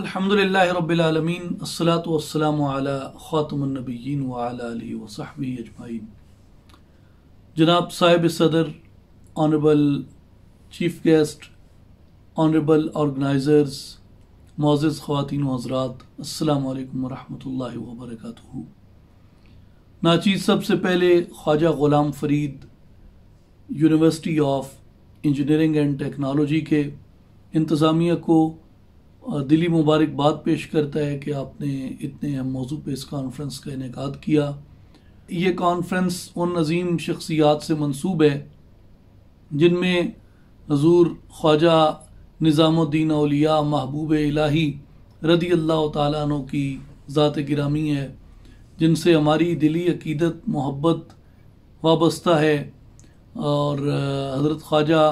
अल्हम्दुलिल्लाहि रब्बिल आलमीन अस्सलातु वस्सलामु अला खातमुन नबिय्यीन व अला आलिहि व सहबिहि अजमाइन। जनाब साहिब सदर, honourable chief guest, honourable organisers, मोअज़्ज़िज़ ख़वातीन व हज़रात, अस्सलामु अलैकुम व रहमतुल्लाहि व बरकातुहू। नाचीज़, सबसे पहले Khwaja Ghulam Farid university of engineering and technology के इंतज़ामिया को दिली मुबारकबाद पेश करता है कि आपने इतने अहम मौजू पे इस कॉन्फ्रेंस का इनेकाद किया। ये कॉन्फ्रेंस उन अजीम शख्सियात से मंसूब है जिनमें हजूर ख्वाजा निज़ामुद्दीन औलिया महबूब इलाही रदी अल्लाह ताला अन्हु की ज़ात गिरामी है, जिनसे हमारी दिली अकीदत मोहब्बत वाबस्ता है। और हज़रत ख्वाजा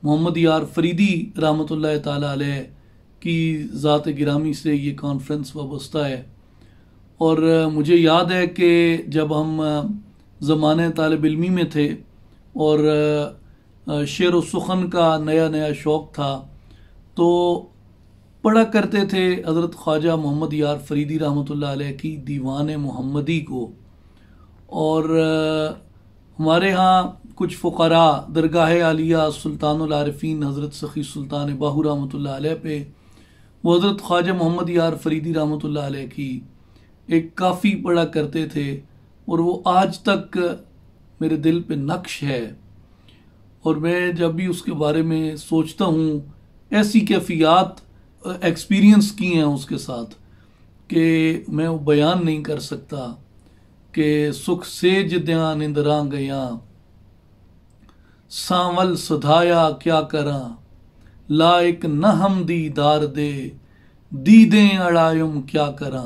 मोहम्मद यार फरीदी रहमतुल्लाह ताला अलैह की ज़ात गिरामी से ये कॉन्फ्रेंस वाबस्ता है। और मुझे याद है कि जब हम ज़माने तालिब इल्मी में थे और शेर व सुखन का नया नया शौक़ था, तो पढ़ा करते थे हज़रत ख्वाजा मोहम्मद यार फरीदी रहमतुल्लाह अलैह की दीवान मोहम्मदी को। और हमारे यहाँ कुछ फ़ुक़रा दरगाह आलिया सुल्तानुल आरिफ़ीन हज़रत सखी सुल्तान बाहू रहमतुल्लाह अलैह पे वो हज़रत ख्वाजा मोहम्मद यार फरीदी रहमतुल्लाह अलैह की एक काफ़ी पढ़ा करते थे, और वो आज तक मेरे दिल पे नक्श है। और मैं जब भी उसके बारे में सोचता हूँ, ऐसी कैफियत एक्सपीरियंस की हैं उसके साथ कि मैं वो बयान नहीं कर सकता कि सुख सेज द्या निंदरा गया, सांवल सुधाया क्या करा, लाइक न हम दीदार दे, दीदे अड़ायुम क्या करा,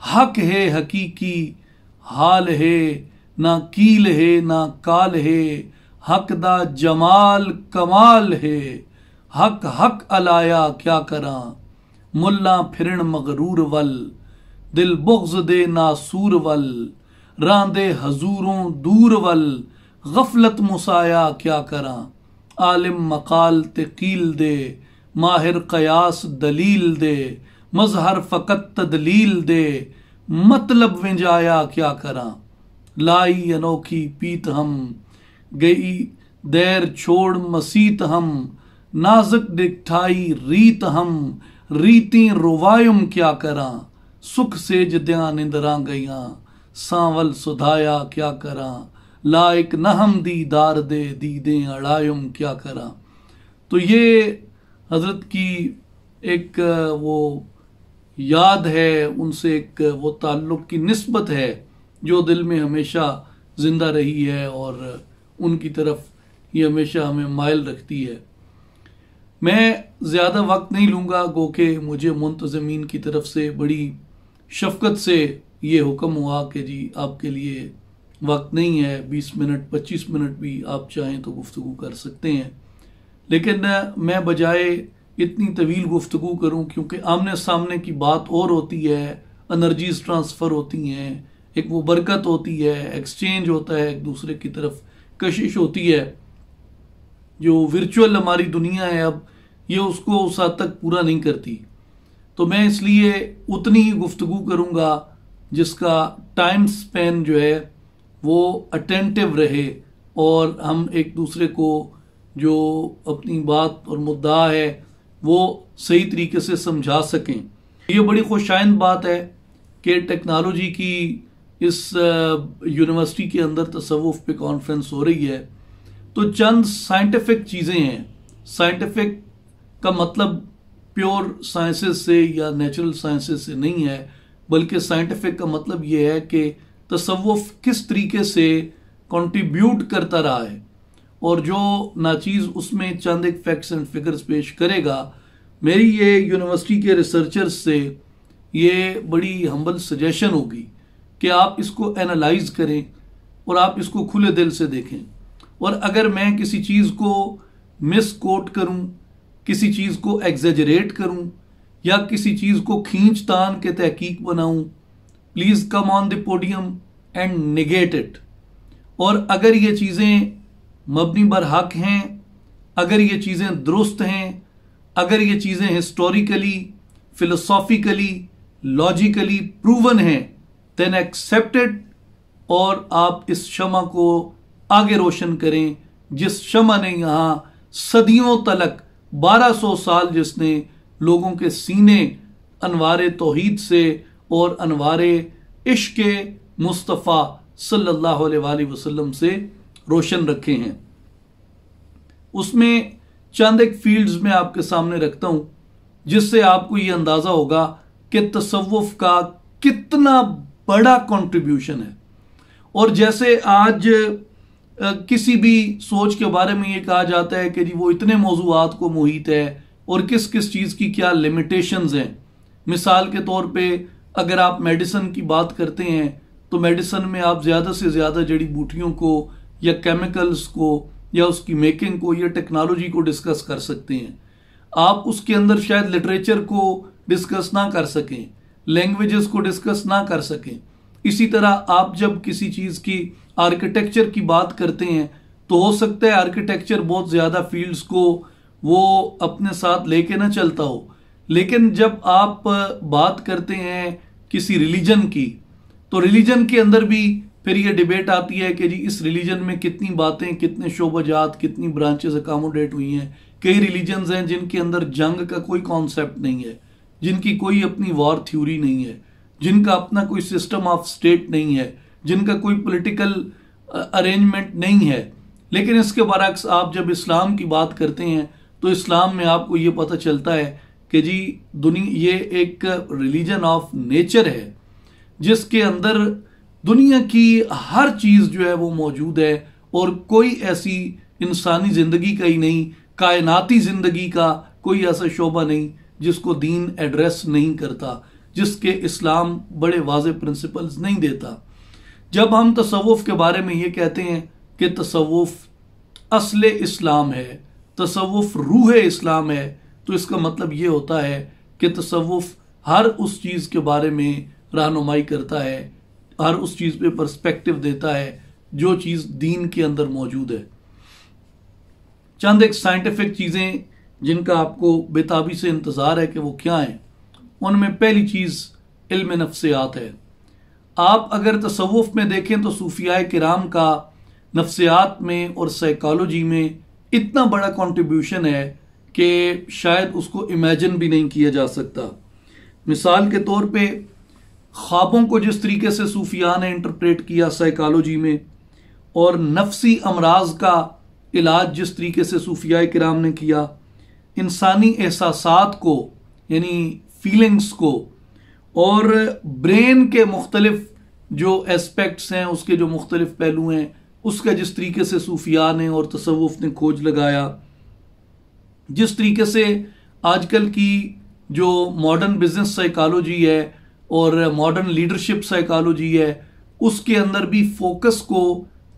हक है हकीकी हाल है, ना कील है ना काल है, हक दा जमाल कमाल है, हक हक अलाया क्या करा, मुल्ला फिरन मगरूर वल, दिल बुग़्ज़ दे नासूर वल, रांदे हजूरों दूर वल, गफलत मुसाया क्या करा, आलिम मकाल तकील दे, माहिर कयास दलील दे, मजहर फ़कत तदलील दे, मतलब विंजाया क्या करा, लाई अनोखी पीत हम, गई देर छोड़ मसीत हम, नाजुक दिखठाई रीत हम, रीती रुवायुम क्या करा, सुख से जद्या निंदरा गया, सांवल सुधाया क्या करा, लाइक न हम दीदार दे, दीदे अड़ायुम क्या करा। तो ये हज़रत की एक वो याद है, उनसे एक वो ताल्लुक़ की निस्बत है जो दिल में हमेशा ज़िंदा रही है और उनकी तरफ ये हमेशा हमें माइल रखती है। मैं ज़्यादा वक्त नहीं लूँगा, गो के मुझे मुंतज़मीन की तरफ से बड़ी शफ़क़त से ये हुक्म हुआ कि जी आपके लिए वक्त नहीं है, 20 मिनट 25 मिनट भी आप चाहें तो गुफ्तगू कर सकते हैं। लेकिन मैं बजाय इतनी तवील गुफ्तगू करूं, क्योंकि आमने सामने की बात और होती है, एनर्जीज ट्रांसफ़र होती हैं, एक वो बरकत होती है, एक्सचेंज होता है, एक दूसरे की तरफ कशिश होती है। जो वर्चुअल हमारी दुनिया है अब, ये उसको उस हद तक पूरा नहीं करती। तो मैं इसलिए उतनी ही गुफ्तगू करूँगा जिसका टाइम स्पेन जो है वो अटेंटिव रहे और हम एक दूसरे को जो अपनी बात और मुद्दा है वो सही तरीके से समझा सकें। ये बड़ी खुशाइंद बात है कि टेक्नोलॉजी की इस यूनिवर्सिटी के अंदर तसव्वुफ पे कॉन्फ्रेंस हो रही है। तो चंद साइंटिफिक चीज़ें हैं। साइंटिफिक का मतलब प्योर साइंसेस से या नेचुरल साइंसेस से नहीं है, बल्कि साइंटिफिक का मतलब ये है कि तसव्वुफ किस तरीके से कंट्रीब्यूट करता रहा है। और जो नाचीज़ उसमें चंद एक फैक्ट्स एंड फिगर्स पेश करेगा, मेरी ये यूनिवर्सिटी के रिसर्चर्स से ये बड़ी हम्बल सजेशन होगी कि आप इसको एनालाइज करें और आप इसको खुले दिल से देखें। और अगर मैं किसी चीज़ को मिस कोट करूँ, किसी चीज़ को एग्जेजरेट करूँ या किसी चीज़ को खींच तान के तहकीक बनाऊँ, please come on the podium and negate it. और अगर ये चीज़ें मबनी बर हक हैं, अगर ये चीज़ें दुरुस्त हैं, अगर ये चीज़ें हिस्टोरिकली फिलोसॉफिकली लॉजिकली प्रूवन है, देन एक्सेप्ट इट और आप इस शमा को आगे रोशन करें, जिस शमा ने यहां सदियों तलक 1200 साल जिसने लोगों के सीने अनवारे तौहीद से और अनवारे इश्क मुस्तफ़ा सल्लल्लाहु अलैहि वसल्लम से रोशन रखे हैं। उसमें चंद एक फील्ड्स में आपके सामने रखता हूं जिससे आपको यह अंदाजा होगा कि तसव्वुफ का कितना बड़ा कंट्रीब्यूशन है। और जैसे आज किसी भी सोच के बारे में ये कहा जाता है कि जी वो इतने मौजूआत को मुहित है और किस किस चीज़ की क्या लिमिटेशंस हैं। मिसाल के तौर पे अगर आप मेडिसिन की बात करते हैं तो मेडिसिन में आप ज़्यादा से ज़्यादा जड़ी बूटियों को या केमिकल्स को या उसकी मेकिंग को या टेक्नोलॉजी को डिस्कस कर सकते हैं। आप उसके अंदर शायद लिटरेचर को डिस्कस ना कर सकें, लैंग्वेजेस को डिस्कस ना कर सकें। इसी तरह आप जब किसी चीज़ की आर्किटेक्चर की बात करते हैं तो हो सकता है आर्किटेक्चर बहुत ज़्यादा फील्ड्स को वो अपने साथ लेके ना चलता हो, लेकिन जब आप बात करते हैं किसी रिलीजन की तो रिलीजन के अंदर भी फिर ये डिबेट आती है कि जी इस रिलीजन में कितनी बातें, कितने शोबाजात, कितनी ब्रांचेस अकोमोडेट हुई हैं। कई रिलीजन्स हैं जिनके अंदर जंग का कोई कॉन्सेप्ट नहीं है, जिनकी कोई अपनी वॉर थ्योरी नहीं है, जिनका अपना कोई सिस्टम ऑफ स्टेट नहीं है, जिनका कोई पॉलिटिकल अरेंजमेंट नहीं है। लेकिन इसके बरअक्स आप जब इस्लाम की बात करते हैं तो इस्लाम में आपको ये पता चलता है कि जी दुनिया ये एक रिलीजन ऑफ नेचर है जिसके अंदर दुनिया की हर चीज़ जो है वो मौजूद है और कोई ऐसी इंसानी ज़िंदगी का ही नहीं, कायनाती ज़िंदगी का कोई ऐसा शोबा नहीं जिसको दीन एड्रेस नहीं करता, जिसके इस्लाम बड़े वाज़े प्रिंसिपल्स नहीं देता। जब हम तसव्वुफ के बारे में ये कहते हैं कि तसव्वुफ अस्ले इस्लाम है, तसव्वुफ रूह इस्लाम है, तो इसका मतलब ये होता है कि तसव्वुफ हर उस चीज़ के बारे में रहनुमाई करता है, हर उस चीज़ पे पर्सपेक्टिव देता है जो चीज़ दीन के अंदर मौजूद है। चंद एक साइंटिफिक चीज़ें जिनका आपको बेताबी से इंतज़ार है कि वो क्या हैं, उनमें पहली चीज़ इल्म नफ्सियात है। आप अगर तसव्वुफ में देखें तो सूफियाए किराम का नफ्सियात में और साइकोलॉजी में इतना बड़ा कंट्रीब्यूशन है कि शायद उसको इमेजिन भी नहीं किया जा सकता। मिसाल के तौर पे ख्वाबों को जिस तरीके से सूफिया ने इंटरप्रेट किया साइकोलॉजी में, और नफ्सी अमराज का इलाज जिस तरीके से सूफियाए किराम ने किया, इंसानी एहसासात को यानी फीलिंग्स को और ब्रेन के मुख्तलिफ जो एस्पेक्ट्स हैं, उसके जो मुख्तलिफ पहलू हैं, उसका जिस तरीके से सूफिया ने और तसव्वुफ ने खोज लगाया, जिस तरीके से आजकल की जो मॉडर्न बिजनेस साइकोलॉजी है और मॉडर्न लीडरशिप साइकोलॉजी है, उसके अंदर भी फोकस को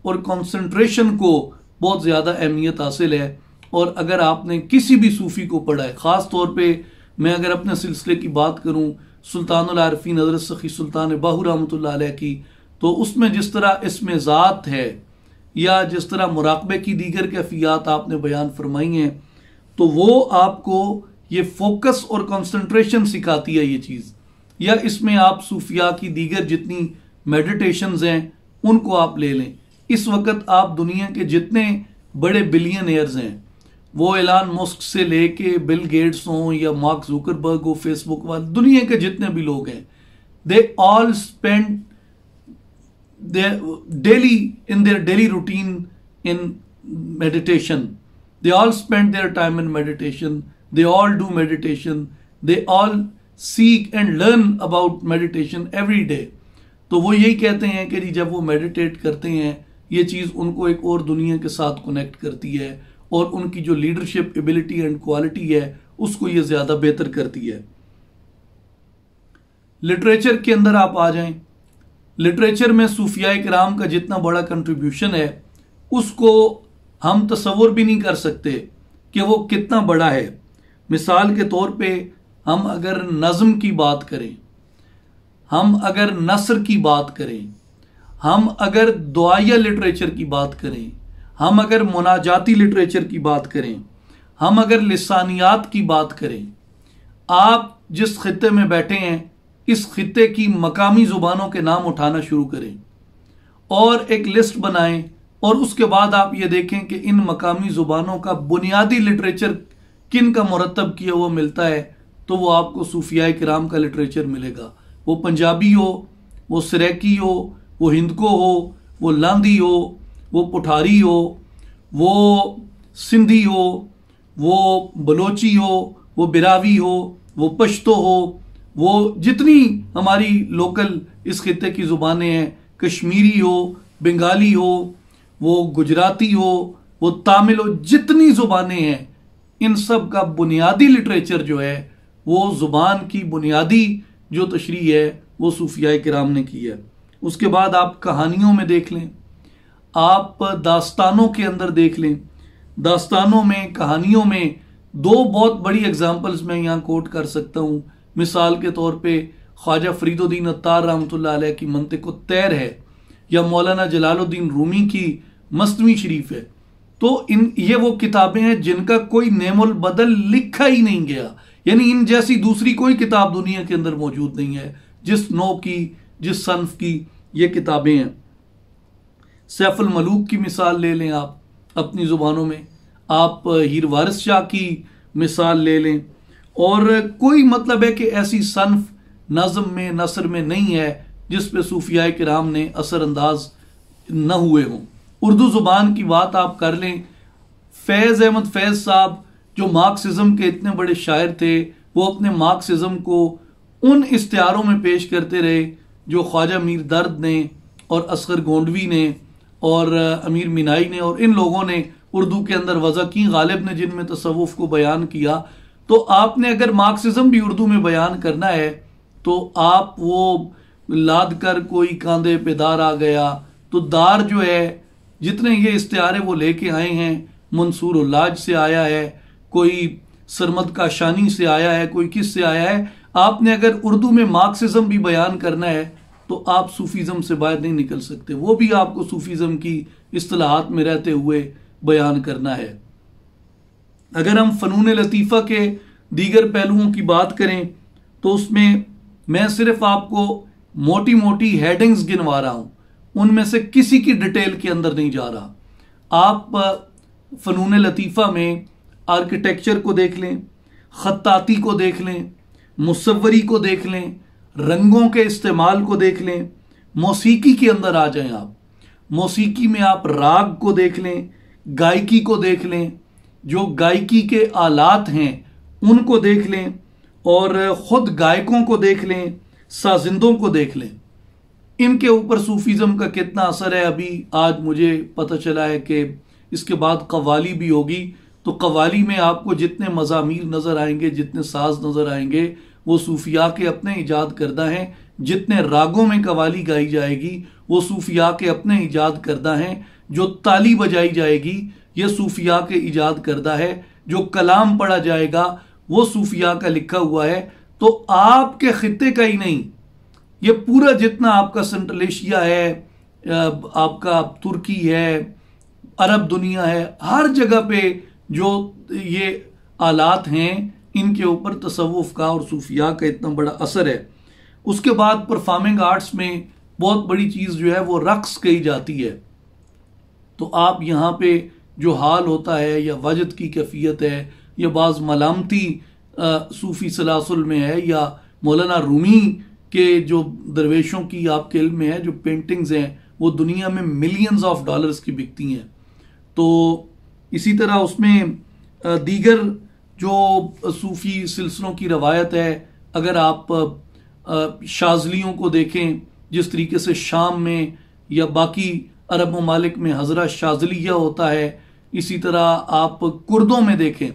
और कंसंट्रेशन को बहुत ज़्यादा अहमियत हासिल है। और अगर आपने किसी भी सूफ़ी को पढ़ा है, ख़ास तौर पे मैं अगर अपने सिलसिले की बात करूं सुल्तानुल आरिफीन हज़रत सखी सुल्तान बाहू रहमतुल्लाह अलैह की, तो उसमें जिस तरह इसमें ज़ात है या जिस तरह मुराक़बे की दीगर कैफियत आपने बयान फरमाई हैं, तो वो आपको ये फोकस और कंसंट्रेशन सिखाती है ये चीज़। या इसमें आप सूफिया की दीगर जितनी मेडिटेशंस हैं उनको आप ले लें। इस वक्त आप दुनिया के जितने बड़े बिलियनियर्स हैं, वो एलान मस्क से लेके बिल गेट्स हों या मार्क जुकरबर्ग हो, फेसबुक वाले, दुनिया के जितने भी लोग हैं, they all spend daily in their daily routine in meditation. They all spend their time in meditation. They all do meditation. They all seek and learn about meditation every day. तो वो यही कहते हैं कि जब वो मेडिटेट करते हैं ये चीज़ उनको एक और दुनिया के साथ कनेक्ट करती है और उनकी जो लीडरशिप एबिलिटी एंड क्वालिटी है उसको ये ज़्यादा बेहतर करती है। लिटरेचर के अंदर आप आ जाएं, लिटरेचर में सूफियाए किराम का जितना बड़ा कंट्रीब्यूशन है उसको हम तसव्वुर भी नहीं कर सकते कि वो कितना बड़ा है। मिसाल के तौर पे हम अगर नज़्म की बात करें, हम अगर नस्र की बात करें, हम अगर दुआया लिटरेचर की बात करें, हम अगर मुनाजाती लिटरेचर की बात करें, हम अगर लिसानियात की बात करें, आप जिस खित्ते में बैठे हैं इस खित्ते की मकामी ज़ुबानों के नाम उठाना शुरू करें और एक लिस्ट बनाएं, और उसके बाद आप ये देखें कि इन मकामी ज़ुबानों का बुनियादी लिटरेचर किन का मुरतब किया हुआ मिलता है, तो वो आपको सूफिया किराम का लिटरेचर मिलेगा। वो पंजाबी हो, वो सरेकी हो, वो हिंदको हो, वो लांदी हो, वो पुठारी हो, वो सिंधी हो, वो बलोची हो, वो बिरावी हो, वो पश्तो हो, वो जितनी हमारी लोकल इस खित्ते की ज़ुबानें हैं, कश्मीरी हो, बंगाली हो, वो गुजराती हो, वो तामिल हो, जितनी ज़ुबानें हैं इन सब का बुनियादी लिटरेचर जो है वो ज़ुबान की बुनियादी जो तशरीह है वो सूफिया किराम ने की है। उसके बाद आप कहानियों में देख लें, आप दास्तानों के अंदर देख लें, दास्तानों में, कहानियों में दो बहुत बड़ी एग्जाम्पल्स मैं यहाँ कोट कर सकता हूँ। मिसाल के तौर पे ख्वाजा फरीदुद्दीन अत्तार रहमतुल्लाह अलैह की मंतिक़ तैर है, या मौलाना जलालुद्दीन रूमी की मस्नवी शरीफ है। तो ये वो किताबें हैं जिनका कोई नेमुल बदल लिखा ही नहीं गया, यानी इन जैसी दूसरी कोई किताब दुनिया के अंदर मौजूद नहीं है जिस नौ की, जिस सन्फ की ये किताबें हैं। सैफुल मलूक की मिसाल ले लें आप अपनी ज़ुबानों में, आप हीर वारिस शाह की मिसाल ले लें, और कोई मतलब है कि ऐसी सन्फ नज़म में, नसर में नहीं है जिस पे सूफिया किराम ने असरअंदाज न हुए हों। उर्दू ज़ुबान की बात आप कर लें, फैज़ अहमद फैज़ साहब जो मार्क्सिज्म के इतने बड़े शायर थे, वो अपने मार्क्सिज्म को उन इश्तिहारों में पेश करते रहे जो ख्वाजा मीर दर्द ने और असगर गोंडवी ने और अमीर मिनाई ने और इन लोगों ने उर्दू के अंदर वज़ा की, गालिब ने जिनमें तसव्वुफ़ को बयान किया। तो आपने अगर मार्क्सिज्म भी उर्दू में बयान करना है तो आप वो लाद कर कोई कांधे पे दार आ गया, तो दार जो है जितने ये इश्तिहारे वो लेके आए हैं, मंसूर उल्लाज से आया है, कोई सरमद काशानी से आया है, कोई किस से आया है। आपने अगर उर्दू में मार्क्सिज्म भी बयान करना है तो आप सूफीज़म से बाहर नहीं निकल सकते, वो भी आपको सूफीज़म की इस्तिलाहात में रहते हुए बयान करना है। अगर हम फ़नून लतीफ़ा के दीगर पहलुओं की बात करें तो उसमें मैं सिर्फ आपको मोटी मोटी हेडिंग्स गिनवा रहा हूँ, उनमें से किसी की डिटेल के अंदर नहीं जा रहा। आप फ़नून लतीफ़ा में आर्किटेक्चर को देख लें, ख़त्ताती को देख लें, मुसव्वरी को देख लें, रंगों के इस्तेमाल को देख लें, मौसीकी के अंदर आ जाएं आप, मौसीकी में आप राग को देख लें, गायकी को देख लें, जो गायकी के आलात हैं उनको देख लें, और ख़ुद गायकों को देख लें, साजिंदों को देख लें। इनके ऊपर सूफीज़म का कितना असर है अभी आज मुझे पता चला है कि इसके बाद कव्वाली भी होगी, तो कव्वाली में आपको जितने मज़ामीर नज़र आएंगे, जितने साज नज़र आएंगे, वो सूफिया के अपने ईजाद करदा हैं। जितने रागों में कव्वाली गाई जाएगी वो सूफिया के अपने ईजाद करदा हैं। जो ताली बजाई जाएगी ये सूफिया के ईजाद करदा है। जो कलाम पढ़ा जाएगा वो सूफिया का लिखा हुआ है। तो आपके खित्ते का ही नहीं, ये पूरा जितना आपका सेंट्रल एशिया है, आपका तुर्की है, अरब दुनिया है, हर जगह पे जो ये आलात हैं इनके ऊपर तसव्वुफ का और सूफिया का इतना बड़ा असर है। उसके बाद परफॉर्मिंग आर्ट्स में बहुत बड़ी चीज़ जो है वो रक्स कही जाती है। तो आप यहाँ पे जो हाल होता है या वजद की कैफियत है या बाज़ मलामती सूफ़ी सलासुल में है या मौलाना रूमी के जो दरवेशों की आपके इल्म में है जो पेंटिंग्स हैं वो दुनिया में मिलियंस ऑफ डॉलर्स की बिकती हैं। तो इसी तरह उसमें दीगर जो सूफ़ी सिलसिलों की रवायत है, अगर आप शाज़लियों को देखें जिस तरीके से शाम में या बाकी अरब ममालिक में हज़रा शाज़लिया होता है, इसी तरह आप कुर्दों में देखें,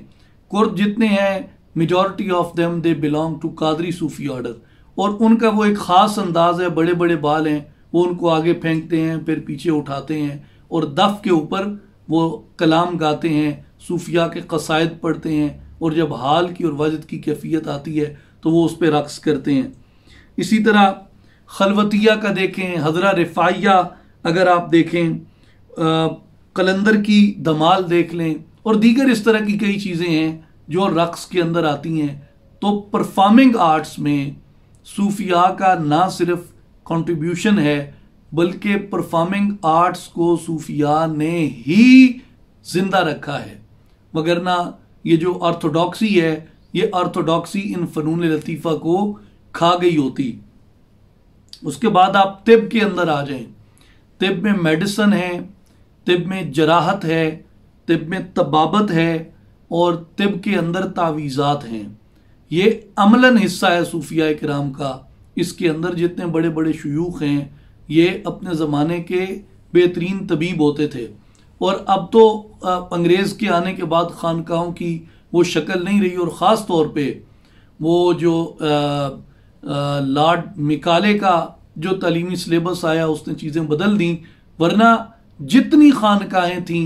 कुर्द जितने हैं majority of them they belong to Qadri Sufi order, और उनका वो एक ख़ास अंदाज है, बड़े बड़े बाल हैं, वो उनको आगे फेंकते हैं फिर पीछे उठाते हैं और दफ के ऊपर वो कलाम गाते हैं, सूफिया के कसायद पढ़ते हैं, और जब हाल की और वजद की कैफियत आती है तो वो उस पर रक्स करते हैं। इसी तरह खलवतिया का देखें, हज़रा रिफ़ाइया अगर आप देखें, कलंदर की दमाल देख लें, और दीगर इस तरह की कई चीज़ें हैं जो रक्स के अंदर आती हैं। तो परफॉर्मिंग आर्ट्स में सूफिया का ना सिर्फ कंट्रीब्यूशन है, बल्कि परफॉर्मिंग आर्ट्स को सूफिया ने ही जिंदा रखा है। वगरना ये जो ऑर्थोडॉक्सी है, ये ऑर्थोडॉक्सी इन फनून लतीफ़ा को खा गई होती। उसके बाद आप तिब के अंदर आ जाएं। तिब में मेडिसन है, तिब में जराहत है, तिब में तबाबत है और तिब के अंदर तावीज़ात हैं। ये अमलन हिस्सा है सूफिया किराम का। इसके अंदर जितने बड़े बड़े शयूख हैं ये अपने ज़माने के बेहतरीन तबीब होते थे। और अब तो अंग्रेज़ के आने के बाद खानकाहों की वो शक्ल नहीं रही, और ख़ास तौर पे वो जो लॉर्ड मिकाले का जो तालीमी सिलेबस आया उसने चीज़ें बदल दी। वरना जितनी खानकाहें थीं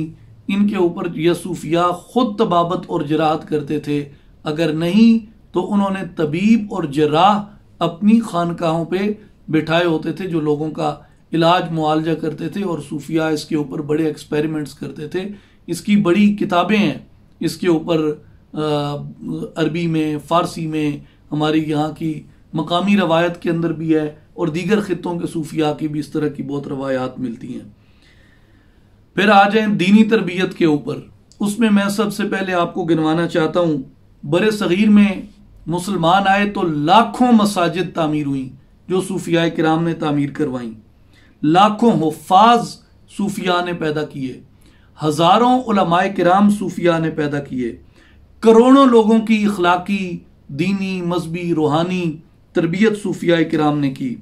इनके ऊपर यह सूफिया खुद तबाबत और जराहत करते थे, अगर नहीं तो उन्होंने तबीब और जराह अपनी खानकाहों पे बिठाए होते थे जो लोगों का इलाज मुआलजा करते थे, और सूफिया इसके ऊपर बड़े एक्सपेरिमेंट्स करते थे। इसकी बड़ी किताबें हैं इसके ऊपर, अरबी में, फ़ारसी में, हमारी यहाँ की मकामी रवायत के अंदर भी है, और दीगर खित्तों के सूफिया की भी इस तरह की बहुत रवायात मिलती हैं। फिर आ जाएं दीनी तरबियत के ऊपर। उसमें मैं सबसे पहले आपको गिनवाना चाहता हूँ, बरे सगीर में मुसलमान आए तो लाखों मसाजिद तामीर हुई जो सूफिया किराम ने तामीर करवाई। लाखों हुफ़ाज़ सूफिया ने पैदा किए, हज़ारों उलमाए किराम सूफिया ने पैदा किए, करोड़ों लोगों की इखलाकी, दीनी, मजहबी, रूहानी तरबियत सूफिया किराम ने की,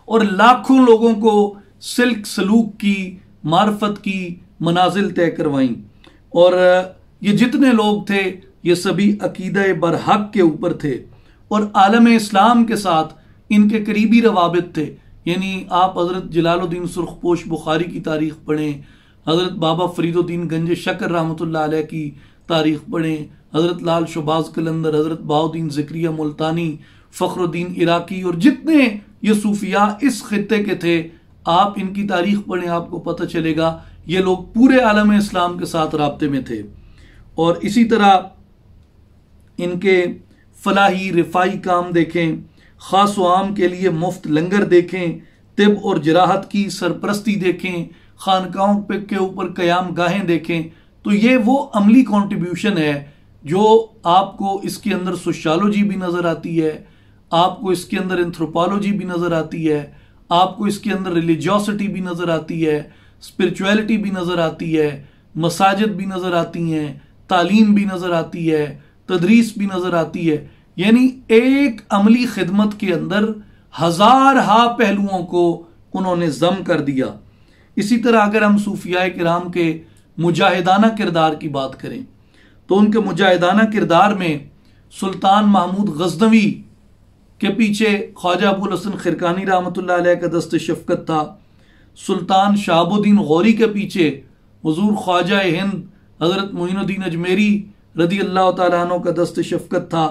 और लाखों लोगों को सिल्क सलूक की, मार्फत की मनाजिल तय करवाई। और ये जितने लोग थे ये सभी अकीदा बरहक के ऊपर थे, और आलम इस्लाम के साथ इनके करीबी रवाबित थे। यानी आप हज़रत जलालुद्दीन सुर्खपोश बुखारी की तारीख़ पढ़ें, हज़रत बाबा फरीदुद्दीन गंज शकर रहमतुल्लाह अलैह की तारीख़ पढ़ें, हज़रत लाल शहबाज कलंदर, हज़रत बहाउद्दीन ज़िक्रिया मुल्तानी, फ़खरुद्दीन इराकी, और जितने ये सूफिया इस खित्ते के थे आप इनकी तारीख़ पढ़ें, आपको पता चलेगा ये लोग पूरे आलम इस्लाम के साथ राब्ते में थे। और इसी तरह इनके फलाही रिफाई काम देखें, ख़ास व आम के लिए मुफ्त लंगर देखें, तिब और जराहत की सरपरस्ती देखें, खानकाहों पे के ऊपर क़याम गाहें देखें, तो ये वो अमली कंट्रीब्यूशन है जो आपको इसके अंदर सोशियोलॉजी भी नज़र आती है, आपको इसके अंदर एंथ्रोपोलॉजी भी नज़र आती है, आपको इसके अंदर रिलीजियोसिटी भी नज़र आती है, स्पिरिचुअलिटी भी नज़र आती है, मसाजिद भी नज़र आती हैं, तालीम भी नज़र आती है, तदरीस भी नज़र आती है। यानी एक अमली खिदमत के अंदर हजार हा पहलुओं को उन्होंने जम कर दिया। इसी तरह अगर हम सूफिया किराम के मुजाहिदाना किरदार की बात करें तो उनके मुजाहिदाना किरदार में सुल्तान महमूद गजनवी के पीछे ख्वाजा अबुल हसन खिरकानी रहमतुल्लाह अलैह का दस्त शफ़क़त था, सुल्तान शहाबुद्दीन गौरी के पीछे हुजूर ख्वाजा हिंद हज़रत मोइनुद्दीन अजमेरी रदी अल्लाह तआला अन्हु का दस्त शफ़क़त था।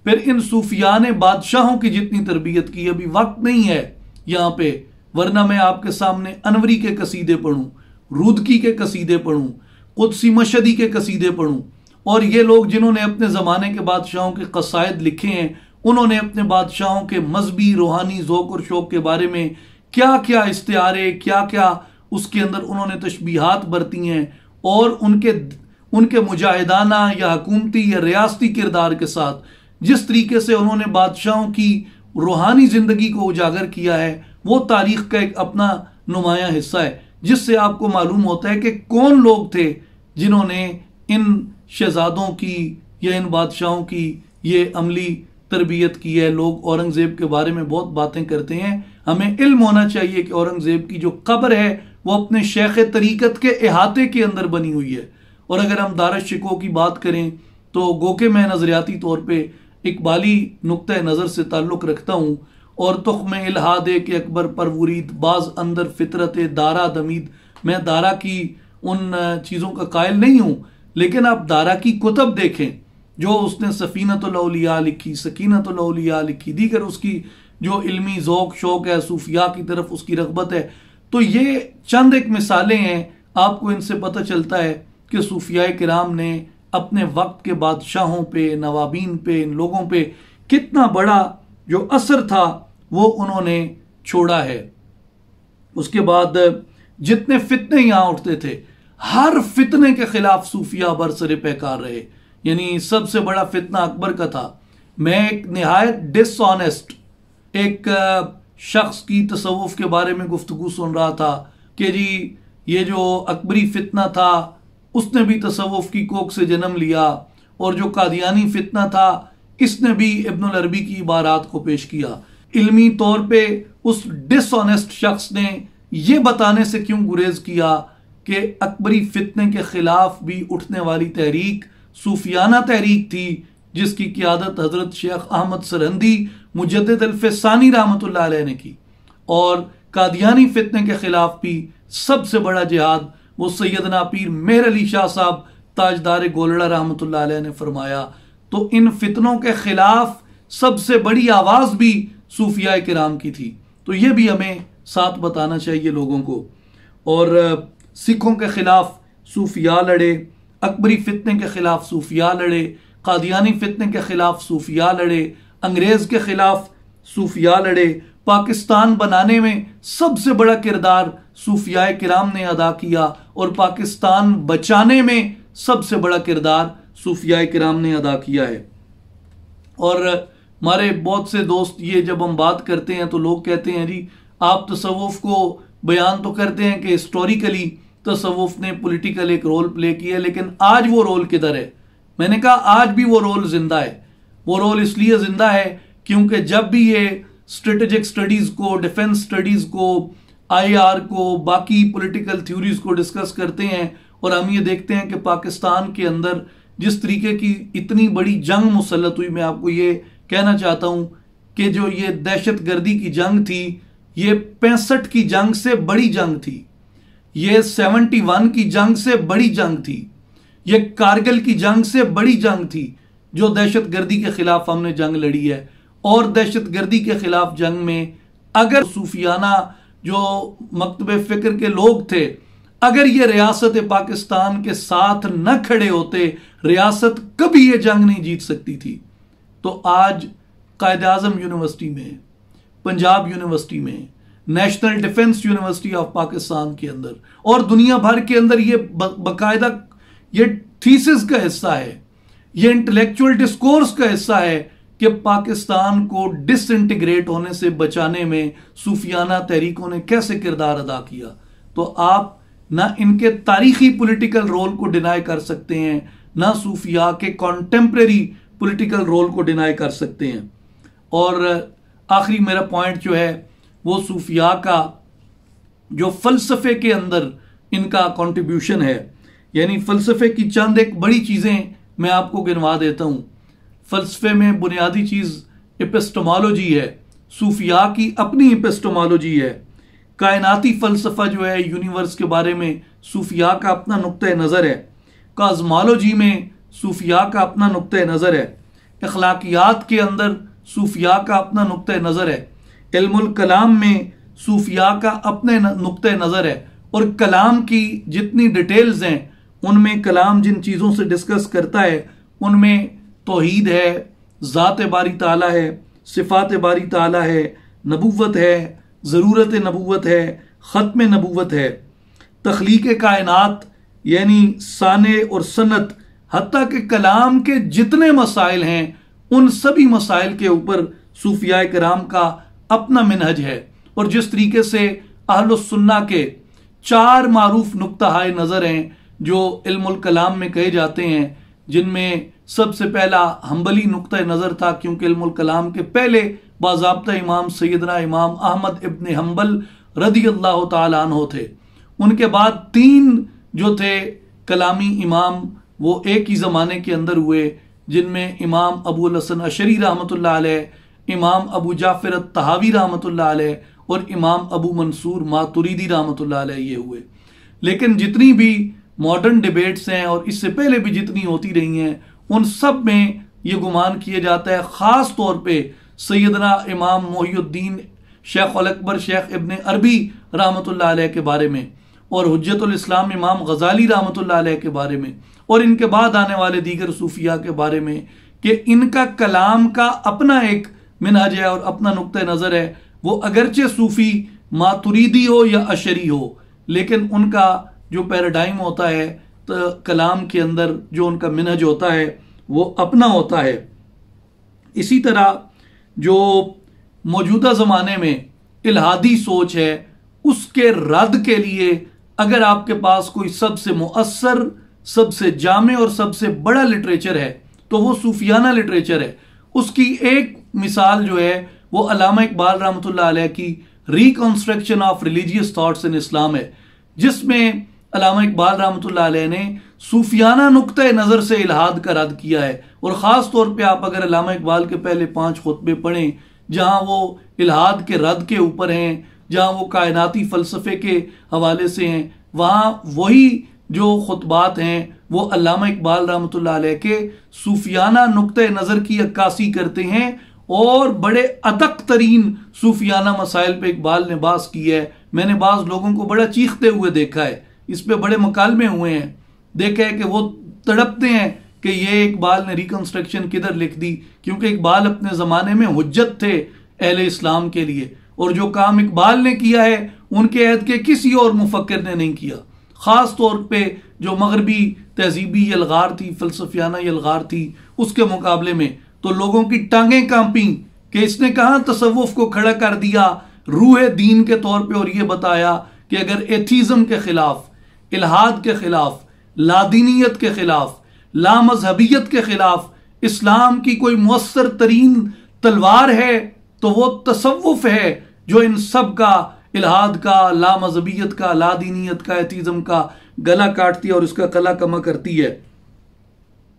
फिर इन सूफिया ने बादशाहों की जितनी तरबियत की, अभी वक्त नहीं है यहाँ पे, वरना मैं आपके सामने अनवरी के कसीदे पढ़ूँ, रुदकी के कसीदे पढ़ूँ, कुदसी मशदी के कसीदे पढ़ूँ। और ये लोग जिन्होंने अपने ज़माने के बादशाहों के कसायद लिखे हैं, उन्होंने अपने बादशाहों के मजहबी रूहानी ज़ौक़ और शौक़ के बारे में क्या क्या इस्तिआरे, क्या क्या उसके अंदर उन्होंने तशबीहात बरती हैं, और उनके मुजाहिदाना या हुकूमती या रियासती किरदार के साथ जिस तरीके से उन्होंने बादशाहों की रूहानी ज़िंदगी को उजागर किया है, वो तारीख़ का एक अपना नुमायाँ हिस्सा है, जिससे आपको मालूम होता है कि कौन लोग थे जिन्होंने इन शहजादों की या इन बादशाहों की ये अमली तरबियत की है। लोग औरंगज़ेब के बारे में बहुत बातें करते हैं, हमें इल्म होना चाहिए कि औरंगज़ेब की जो कब्र है वो अपने शेख तरीक़त के अहाते के अंदर बनी हुई है। और अगर हम दारश शिको की बात करें तो गोके मैं नज़रियाती तौर पर इकबाली नुक्ता नज़र से ताल्लुक़ रखता हूँ, और तुख्म इल्हादे के अकबर परवरीद बाज अंदर फितरत दारा दमीद। मैं दारा की उन चीज़ों का कायल नहीं हूँ, लेकिन आप दारा की कुतब देखें जो उसने सफ़ीनतुल औलिया लिखी, सकीनतुल औलिया लिखी, दीगर उसकी जो इल्मी ज़ौक़ शौक़ है, सूफिया की तरफ उसकी रग़बत है। तो ये चंद एक मिसालें हैं, आपको इनसे पता चलता है कि सूफिया किराम ने अपने वक्त के बादशाहों पे, नवाबीन पे, इन लोगों पे कितना बड़ा जो असर था वो उन्होंने छोड़ा है। उसके बाद जितने फितने यहां उठते थे, हर फितने के खिलाफ सूफिया बरसरे पैकार रहे। यानी सबसे बड़ा फितना अकबर का था। मैं एक निहायत डिसऑनेस्ट एक शख्स की तसव्वुफ के बारे में गुफ्तगू सुन रहा था कि जी ये जो अकबरी फितना था उसने भी तसव्वुफ की कोख से जन्म लिया, और जो कादियानी फितना था इसने भी इब्नुल अरबी की इबारात को पेश किया। इल्मी तौर पे उस डिसऑनेस्ट शख्स ने यह बताने से क्यों गुरेज किया कि अकबरी फितने के खिलाफ भी उठने वाली तहरीक सूफियाना तहरीक थी, जिसकी क़ियादत हजरत शेख अहमद सरहंदी मुजद्दिद अल-फ़सानी रहमतुल्लाह अलैह ने की। और कादियानी फितने के खिलाफ भी सबसे बड़ा जिहाद वो सैयदना पीर मेहर अली शाह साहब ताजदार गोलड़ा रहमतुल्लाह अलैह ने फरमाया। तो इन फितनों के खिलाफ सबसे बड़ी आवाज भी सूफिया किराम की थी। तो ये भी हमें साथ बताना चाहिए लोगों को। और सिखों के खिलाफ सूफिया लड़े, अकबरी फितने के खिलाफ सूफिया लड़े, कादियानी फितने के खिलाफ सूफिया लड़े, अंग्रेज के खिलाफ सूफिया लड़े। पाकिस्तान बनाने में सबसे बड़ा किरदार सूफिया किराम ने अदा किया, और पाकिस्तान बचाने में सबसे बड़ा किरदार सूफिया किराम ने अदा किया है। और हमारे बहुत से दोस्त ये जब हम बात करते हैं तो लोग कहते हैं जी आप तसव्वुफ को बयान तो करते हैं कि हिस्टोरिकली तसव्वुफ ने पॉलिटिकल एक रोल प्ले किया, लेकिन आज वो रोल किधर है? मैंने कहा आज भी वो रोल जिंदा है। वो रोल इसलिए जिंदा है क्योंकि जब भी ये स्ट्रेटेजिक स्टडीज को, डिफेंस स्टडीज को, आईआर को, बाकी पॉलिटिकल थ्योरीज को डिस्कस करते हैं और हम ये देखते हैं कि पाकिस्तान के अंदर जिस तरीके की इतनी बड़ी जंग मुसल्लत हुई, मैं आपको ये कहना चाहता हूं कि जो ये दहशतगर्दी की जंग थी, ये 65 की जंग से बड़ी जंग थी, ये 71 की जंग से बड़ी जंग थी, ये कारगिल की जंग से बड़ी जंग थी जो दहशतगर्दी के खिलाफ हमने जंग लड़ी है। और दहशतगर्दी के खिलाफ जंग में अगर सूफियाना जो मकतब फिक्र के लोग थे, अगर ये रियासत पाकिस्तान के साथ न खड़े होते, रियासत कभी ये जंग नहीं जीत सकती थी। तो आज कायद आजम यूनिवर्सिटी में, पंजाब यूनिवर्सिटी में, national defence university of Pakistan के अंदर और दुनिया भर के अंदर ये बाकायदा ये थीसिस का हिस्सा है, ये इंटेलेक्चुअल डिस्कोर्स का हिस्सा है कि पाकिस्तान को डिसइंटीग्रेट होने से बचाने में सूफियाना तहरीकों ने कैसे किरदार अदा किया। तो आप ना इनके तारीखी पॉलिटिकल रोल को डिनाई कर सकते हैं, ना सूफिया के कॉन्टेम्परेरी पॉलिटिकल रोल को डिनाई कर सकते हैं। और आखिरी मेरा पॉइंट जो है वो सूफिया का जो फलसफे के अंदर इनका कंट्रीब्यूशन है, यानी फलसफे की चंद एक बड़ी चीजें मैं आपको गिनवा देता हूं। फलसफे में बुनियादी चीज एपिस्टेमोलॉजी है, सूफिया की अपनी एपिस्टेमोलॉजी है। कायनाती फलसफा जो है, यूनिवर्स के बारे में सूफिया का अपना नुक्ता नज़र है। काज़मोलॉजी में सूफिया का अपना नुक्ता नज़र है। अखलाकियात के अंदर सूफिया का अपना नुक्ता नज़र है। इल्मुल कलाम में सूफिया का अपने नुक्ता नज़र है। और कलाम की जितनी डिटेल्स हैं उनमें कलाम जिन चीज़ों से डिस्कस करता है उनमें तौहीद है, ज़ात बारी ताला है, सिफ़ात बारी ताला है, नबूवत है, ज़रूरत नबूवत है, ख़त्म नबूवत है, तख्लीक कायनात यानी साने और सनत, हत्ता के कलाम के जितने मसाइल हैं उन सभी मसाइल के ऊपर सूफिया किराम का अपना मिनहज है। और जिस तरीके से अहलुस सुन्ना के 4 मारूफ नुक्ता हाय नज़र हैं जो इल्मुल कलाम में कहे जाते हैं, जिनमें सबसे पहला हम्बली नुक्ता नज़र था, क्योंकि इल्मुल कलाम के पहले बाज़ाब्ता इमाम सैयदना इमाम अहमद इब्न हम्बल रदियल्लाहु ताला अन्हु थे। उनके बाद 3 जो थे कलामी इमाम वो एक ही ज़माने के अंदर हुए, जिनमें इमाम अबुल हसन अशरी रहमतुल्लाह अलैह, इमाम अबू जाफर तहावी रहमतुल्लाह अलैह और इमाम अबू मंसूर मातुरीदी रहमतुल्लाह अलैह ये हुए। लेकिन जितनी भी मॉडर्न डिबेट्स हैं और इससे पहले भी जितनी होती रही हैं उन सब में ये गुमान किया जाता है, ख़ास तौर पे सैयदना इमाम मोहिउद्दीन शेख अल अकबर शेख इब्न अरबी रहमतुल्लाह अलैह के बारे में। और हुज्जतुल इस्लाम इमाम गजाली रहमतुल्लाह अलैह के बारे में और इनके बाद आने वाले दीगर सूफिया के बारे में कि इनका कलाम का अपना एक मिनहज है और अपना नुक्ता नज़र है। वो अगरचे सूफी मातुरीदी हो या अशरी हो, लेकिन उनका जो पैराडाइम होता है तो कलाम के अंदर जो उनका मिनहज होता है वो अपना होता है। इसी तरह जो मौजूदा ज़माने में इल्हादी सोच है उसके रद्द के लिए अगर आपके पास कोई सबसे मुअस्सर, सबसे जामे और सबसे बड़ा लिटरेचर है तो वो सूफियाना लिटरेचर है। उसकी एक मिसाल जो है वो अल्लामा इकबाल रहमतुल्लाह अलैह की reconstruction of religious thoughts in Islam है, जिसमें अल्लामा इकबाल रहमतुल्लाह अलैह ने सूफियाना नुक्ते नज़र से इल्हाद का रद्द किया है। और ख़ास तौर पे आप अगर अल्लामा इकबाल के पहले 5 खुतबे पढ़ें जहाँ वो इल्हाद के रद्द के ऊपर हैं, जहाँ वो कायनाती फ़लसफ़े के हवाले से हैं, वहाँ वही जो खुतबात हैं वो अल्लामा इकबाल रहमतुल्लाह अलैह के सूफियाना नुक्ते नज़र की अक्कासी करते हैं और बड़े अतक तरीन सूफियाना मसाइल पे इकबाल ने बात की है। मैंने बाज़ लोगों को बड़ा चीखते हुए देखा है, इस पे बड़े मुकालमे हुए हैं, देखा है कि वो तड़पते हैं कि ये इकबाल ने रिकंस्ट्रक्शन किधर लिख दी, क्योंकि इकबाल अपने ज़माने में हुज्जत थे अहले इस्लाम के लिए और जो काम इकबाल ने किया है उनके अहद के किसी और मुफक्किर ने नहीं किया। ख़ास तौर पे जो मगरबी तहजीबी यलगार थी, फ़लसफियाना यलगार थी, उसके मुकाबले में तो लोगों की टांगें कांपी कि इसने कहाँ तसव्वुफ को खड़ा कर दिया रूह दीन के तौर पे और ये बताया कि अगर एथीज़म के खिलाफ, इल्हाद के खिलाफ, लादीनियत के खिलाफ, लामजहबियत के खिलाफ इस्लाम की कोई मुअस्सर तरीन तलवार है तो वो तसव्वुफ है जो इन सब का, इल्हाद का, लामजहबियत का, लादीनियत का, एथीज़म का गला काटती है और इसका कला कमा करती है।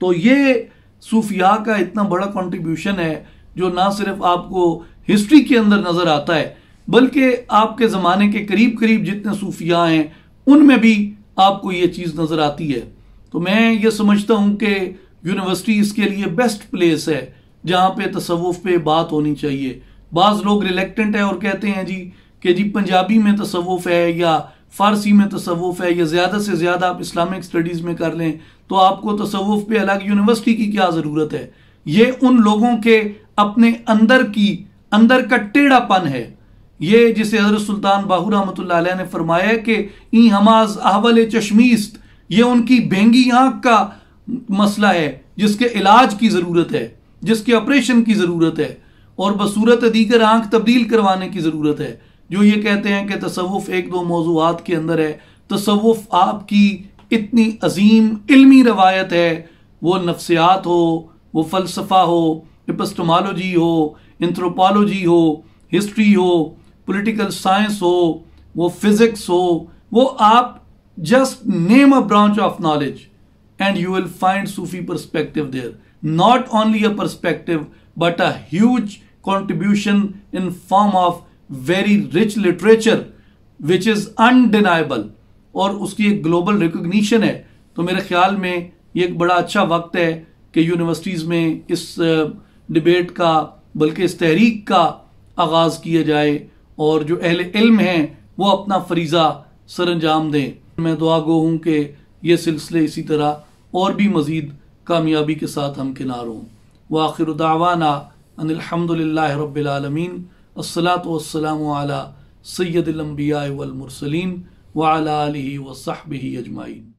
तो ये सूफिया का इतना बड़ा कंट्रीब्यूशन है जो ना सिर्फ आपको हिस्ट्री के अंदर नजर आता है बल्कि आपके ज़माने के करीब करीब जितने सूफिया हैं उनमें भी आपको ये चीज़ नज़र आती है। तो मैं ये समझता हूँ कि यूनिवर्सिटी इसके लिए बेस्ट प्लेस है जहाँ पे तसव्वुफ पे बात होनी चाहिए। बाज़ लोग रिलेक्टेंट है और कहते हैं कि जी पंजाबी में तसव्वुफ है या फ़ारसी में तसव्वुफ है या ज़्यादा से ज़्यादा आप इस्लामिक स्टडीज़ में कर लें तो आपको तसव्वुफ पे अलग यूनिवर्सिटी की क्या ज़रूरत है। ये उन लोगों के अपने अंदर का टेढ़ापन है। ये जिसे हज़रत सुल्तान बाहू रहमतुल्लाह अलैह ने फरमाया है कि ई हमाज अहवल चश्मीस्त, ये उनकी बेंगी आंख का मसला है जिसके इलाज की ज़रूरत है, जिसके ऑपरेशन की ज़रूरत है और बसूरत दीगर आंख तब्दील करवाने की ज़रूरत है। जो ये कहते हैं कि तसव्वुफ 1-2 मौज़ूआत के अंदर है, तसव्वुफ आपकी इतनी अजीम इल्मी रवायत है, वो नफ्सियात हो, वो फ़लसफ़ा हो, एपिस्टेमोलॉजी हो, एंथ्रोपोलॉजी हो, हिस्ट्री हो, पॉलिटिकल साइंस हो, वो फिजिक्स हो, वो आप just name a branch of knowledge and you will find Sufi perspective there. Not only a perspective but a huge contribution in form of very rich literature which is undeniable और उसकी एक global recognition है। तो मेरे ख्याल में ये एक बड़ा अच्छा वक्त है कि यूनिवर्सिटीज़ में इस डिबेट का बल्कि इस तहरीक का आगाज़ किया जाए और जो अहले इल्म हैं वो अपना फरीज़ा सरअंजाम दें। मैं दुआ गो हूँ कि ये सिलसिले इसी तरह और भी मज़ीद कामयाबी के साथ हमकिनार हों। व आखिर दावाना अनिल हम्दुलिल्लाहि रब्बिल आलमीन, अस्सलातु वस्सलामु अला सय्यदिल अंबिया वल मुरसलीन व अला आलिहि व सहबिहि अजमाइन।